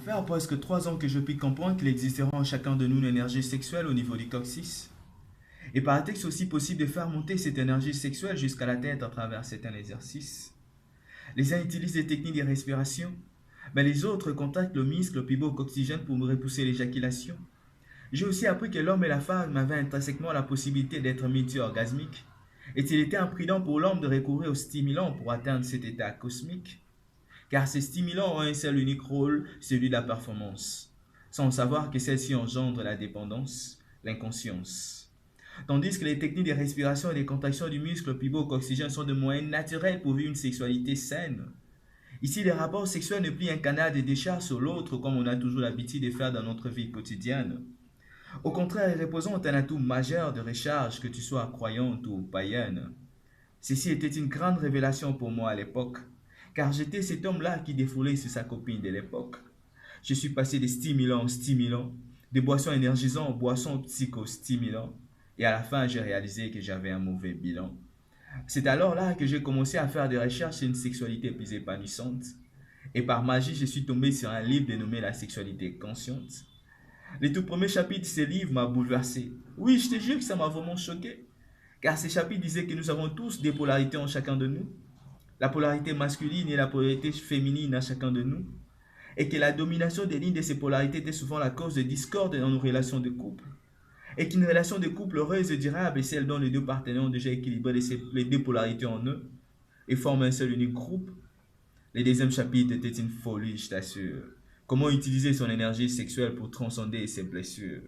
faire presque 3 ans que je puis comprendre qu'il existera en chacun de nous une énergie sexuelle au niveau du coccyx. Et paraît-il que c'est aussi possible de faire monter cette énergie sexuelle jusqu'à la tête à travers certains exercices. Les uns utilisent des techniques de respiration, mais les autres contactent le muscle pubo-coccygienne pour repousser l'éjaculation. J'ai aussi appris que l'homme et la femme avaient intrinsèquement la possibilité d'être multi-orgasmiques, et qu'il était imprudent pour l'homme de recourir aux stimulants pour atteindre cet état cosmique, car ces stimulants ont un seul unique rôle, celui de la performance, sans savoir que celle-ci engendre la dépendance, l'inconscience. Tandis que les techniques de respiration et de contraction du muscle pubo-coccygienne sont de moyens naturels pour vivre une sexualité saine. Ici, les rapports sexuels ne plient un canal de décharge sur l'autre comme on a toujours l'habitude de faire dans notre vie quotidienne. Au contraire, ils représentent un atout majeur de recharge, que tu sois croyante ou païenne. Ceci était une grande révélation pour moi à l'époque, car j'étais cet homme-là qui défoulait sur sa copine de l'époque. Je suis passé des stimulants en stimulants, des boissons énergisantes aux boissons psychostimulants, et à la fin, j'ai réalisé que j'avais un mauvais bilan. C'est alors là que j'ai commencé à faire des recherches sur une sexualité plus épanouissante. Et par magie, je suis tombé sur un livre dénommé La sexualité consciente. Le tout premier chapitre de ce livre m'a bouleversé. Oui, je te jure que ça m'a vraiment choqué. Car ce chapitre disait que nous avons tous des polarités en chacun de nous. La polarité masculine et la polarité féminine en chacun de nous. Et que la domination des lignes de ces polarités était souvent la cause de discorde dans nos relations de couple. Et qu'une relation de couple heureuse et durable est celle dont les deux partenaires ont déjà équilibré les deux polarités en eux et forment un seul unique groupe. Le deuxième chapitre était une folie, je t'assure. Comment utiliser son énergie sexuelle pour transcender ses blessures.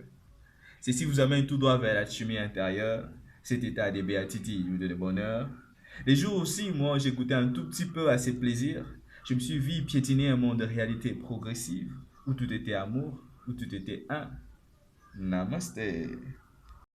Ceci vous amène tout droit vers la chimie intérieure, cet état de béatitude ou de bonheur. Les jours aussi, moi, j'écoutais un tout petit peu à ces plaisirs. Je me suis vu piétiner un monde de réalité progressive, où tout était amour, où tout était un. Namaste.